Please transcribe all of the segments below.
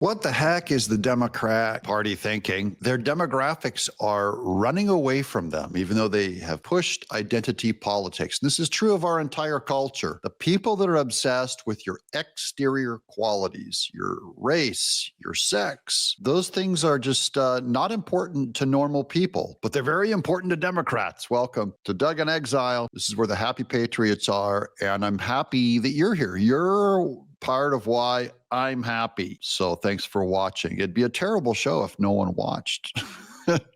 What the heck is the Democrat Party thinking? Their demographics are running away from them, even though they have pushed identity politics. This is true of our entire culture. The people that are obsessed with your exterior qualities, your race, your sex, those things are just not important to normal people, but they're very important to Democrats. Welcome to Doug in Exile. This is where the happy patriots are, and I'm happy that you're here. You're part of why I'm happy. So thanks for watching. It'd be a terrible show if no one watched.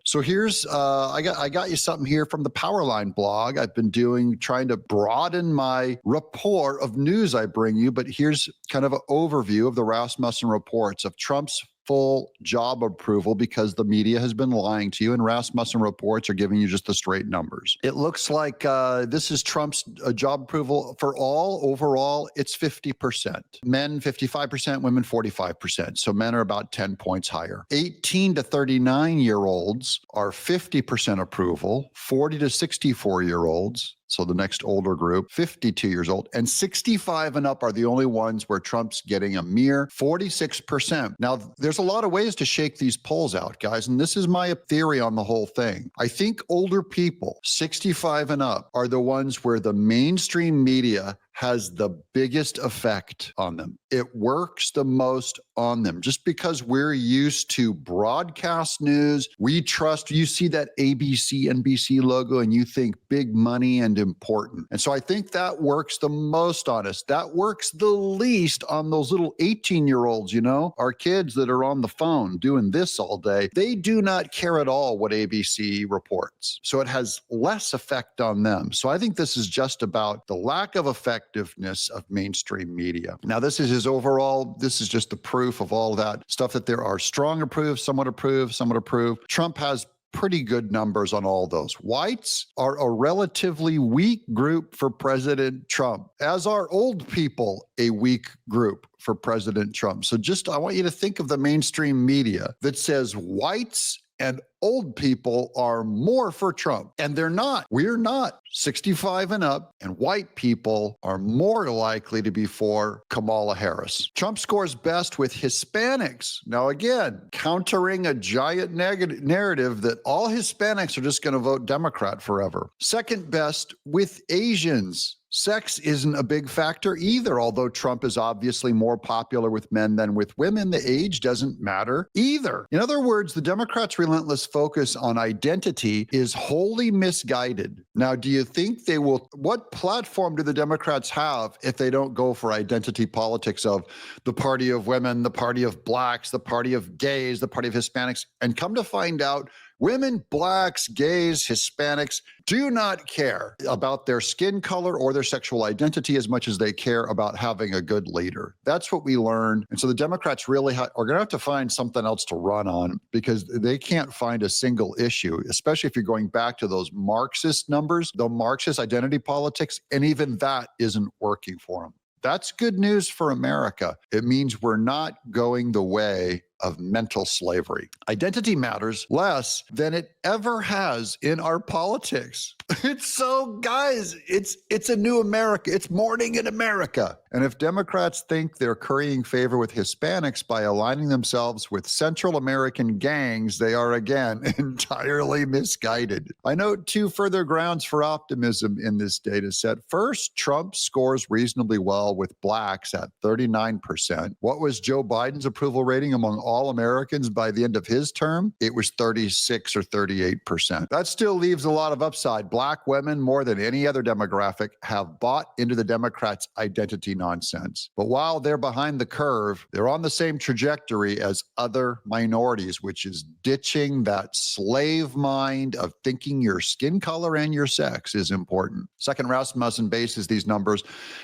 So here's I got you something here from the Powerline blog. I've been trying to broaden my rapport of news I bring you, but here's kind of an overview of the Rasmussen reports of Trump's full job approval, because the media has been lying to you, and Rasmussen reports are giving you just the straight numbers. It looks like this is Trump's job approval for all. Overall, it's 50%. Men 55%, women 45%. So men are about 10 points higher. 18 to 39-year-olds are 50% approval. 40 to 64-year-olds, so the next older group, 52 years old, and 65 and up are the only ones where Trump's getting a mere 46%. Now, there's a lot of ways to shake these polls out, guys, and this is my theory on the whole thing. I think older people, 65 and up, are the ones where the mainstream media has the biggest effect on them. It works the most on them just because we're used to broadcast news. We trust, you see that ABC, NBC logo and you think big money and important. And so I think that works the most on us. That works the least on those little 18-year-olds, you know, our kids that are on the phone doing this all day. They do not care at all what ABC reports. So it has less effect on them. So I think this is just about the lack of effectiveness of mainstream media. Now, this is his overall, this is just the proof of all that stuff, that there are strong approved, somewhat approved, somewhat approved. Trump has pretty good numbers on all those. Whites are a relatively weak group for President Trump, as are old people a weak group for President Trump. So just, I want you to think of the mainstream media that says whites and old people are more for Trump, and they're not. We're not. 65 and up, and white people are more likely to be for Kamala Harris. Trump scores best with Hispanics. Now, again, countering a giant narrative that all Hispanics are just going to vote Democrat forever. Second best with Asians. Sex isn't a big factor either, although Trump is obviously more popular with men than with women. The age doesn't matter either. In other words, the Democrats' relentless focus on identity is wholly misguided. Now, do you think they will, what platform do the Democrats have if they don't go for identity politics of the party of women, the party of blacks, the party of gays, the party of Hispanics? And come to find out, women, blacks, gays, Hispanics do not care about their skin color or their sexual identity as much as they care about having a good leader. That's what we learned. And so the Democrats really are going to have to find something else to run on, because they can't find a single issue, especially if you're going back to those Marxist numbers, the Marxist identity politics, and even that isn't working for them. That's good news for America. It means we're not going the way of mental slavery. Identity matters less than it ever has in our politics. It's so, guys, it's a new America. It's morning in America. And if Democrats think they're currying favor with Hispanics by aligning themselves with Central American gangs, they are, again, entirely misguided. I note two further grounds for optimism in this data set. First, Trump scores reasonably well with blacks at 39%. What was Joe Biden's approval rating among all Americans by the end of his term? It was 36 or 38%. That still leaves a lot of upside. Black women, more than any other demographic, have bought into the Democrats' identity nonsense. But while they're behind the curve, they're on the same trajectory as other minorities, which is ditching that slave mind of thinking your skin color and your sex is important. Second, Rasmussen bases these numbers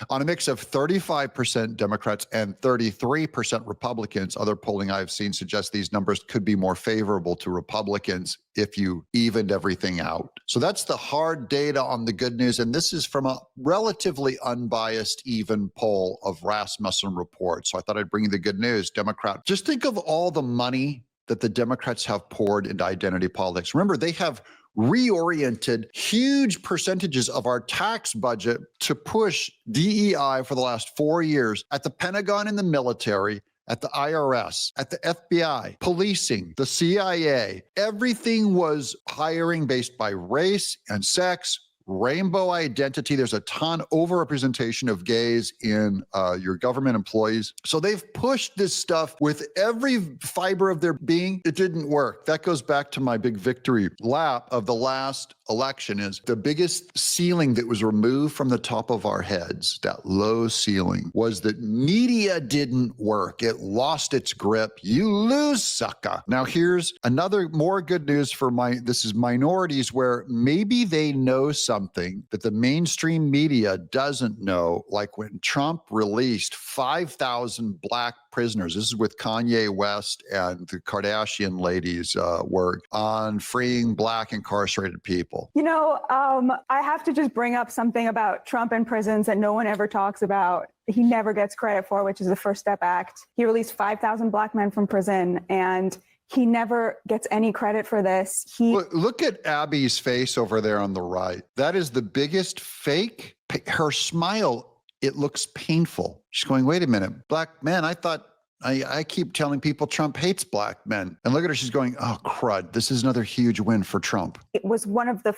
on a mix of 35% Democrats and 33% Republicans. Other polling I've seen suggests these numbers could be more favorable to Republicans if you evened everything out. So that's the hard data on the good news. And this is from a relatively unbiased, even poll of Rasmussen reports. So I thought I'd bring you the good news. Democrat, just think of all the money that the Democrats have poured into identity politics. Remember, they have reoriented huge percentages of our tax budget to push DEI for the last 4 years at the Pentagon and the military, at the IRS, at the FBI, policing, the CIA. Everything was hiring based by race and sex, rainbow identity. There's a ton overrepresentation of gays in your government employees. So they've pushed this stuff with every fiber of their being. It didn't work. That goes back to my big victory lap of the last election. Is the biggest ceiling that was removed from the top of our heads, that low ceiling, was that media didn't work. It lost its grip. You lose, sucker. Now here's another more good news for this is minorities, where maybe they know something that the mainstream media doesn't know. Like when Trump released 5,000 black prisoners. This is with Kanye West and the Kardashian ladies' work on freeing black incarcerated people. You know, I have to just bring up something about Trump in prisons that no one ever talks about. He never gets credit for, which is the First Step Act. He released 5,000 black men from prison, and he never gets any credit for this. Look at Abby's face over there on the right. That is the biggest fake. Her smile, it looks painful. She's going, wait a minute, black men, I keep telling people Trump hates black men. And look at her, she's going, oh, crud, this is another huge win for Trump. It was one of the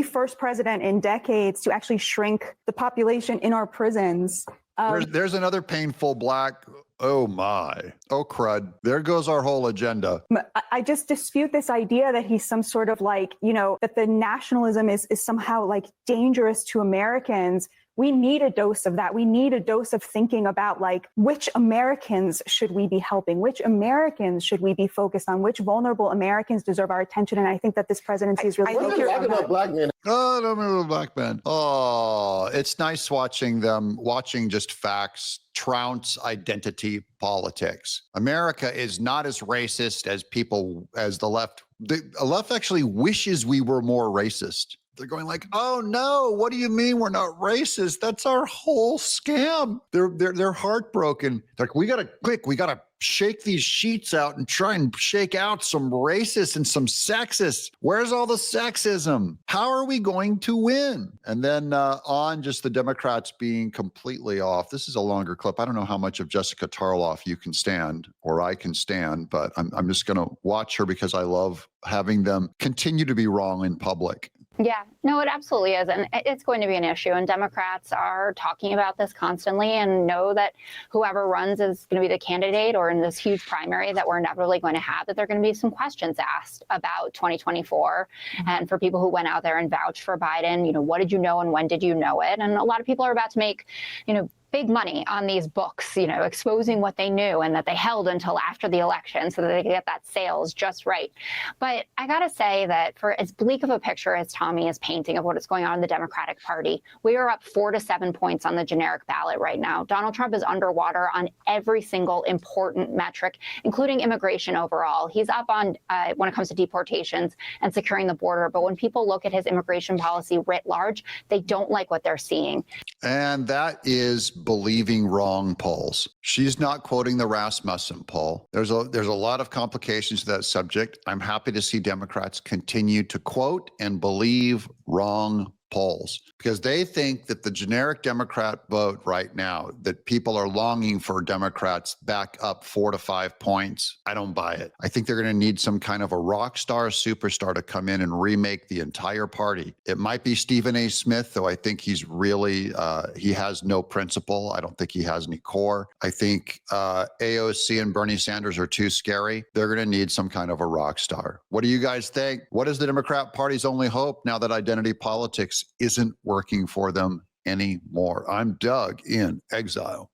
first president in decades to actually shrink the population in our prisons. There's another painful black, oh my, oh crud, there goes our whole agenda. I just dispute this idea that he's some sort of that the nationalism is somehow dangerous to Americans. We need a dose of that. We need a dose of thinking about which Americans should we be helping? Which Americans should we be focused on? Which vulnerable Americans deserve our attention? And I think that this presidency is really talk about black men. Oh, don't remember black men. Oh, it's nice watching just facts trounce identity politics. America is not as racist as the left. The left actually wishes we were more racist. They're going oh no, what do you mean we're not racist? That's our whole scam. They're heartbroken. They're we gotta shake these sheets out and try and shake out some racists and some sexists. Where's all the sexism? How are we going to win? And then on just the Democrats being completely off. This is a longer clip. I don't know how much of Jessica Tarlov you can stand or I can stand, but I'm just going to watch her because I love having them continue to be wrong in public. Yeah, no, it absolutely is. And it's going to be an issue. And Democrats are talking about this constantly and know that whoever runs is going to be the candidate, or in this huge primary that we're inevitably going to have, that there are going to be some questions asked about 2024. And for people who went out there and vouched for Biden, what did you know and when did you know it? And a lot of people are about to make, big money on these books, exposing what they knew and that they held until after the election so that they could get that sales just right. But I got to say that for as bleak of a picture as Tommy is painting of what is going on in the Democratic Party, we are up 4 to 7 points on the generic ballot right now. Donald Trump is underwater on every single important metric, including immigration overall. He's up on when it comes to deportations and securing the border. But when people look at his immigration policy writ large, they don't like what they're seeing. And that is believing wrong polls. She's not quoting the Rasmussen poll. There's a lot of complications to that subject. I'm happy to see Democrats continue to quote and believe wrong polls because they think that the generic Democrat vote right now, that people are longing for Democrats back up 4 to 5 points. I don't buy it. I think they're going to need some kind of a rock star superstar to come in and remake the entire party. It might be Stephen A. Smith, though I think he's really, he has no principle. I don't think he has any core. I think AOC and Bernie Sanders are too scary. They're going to need some kind of a rock star. What do you guys think? What is the Democrat Party's only hope now that identity politics isn't working for them anymore? I'm Doug in Exile.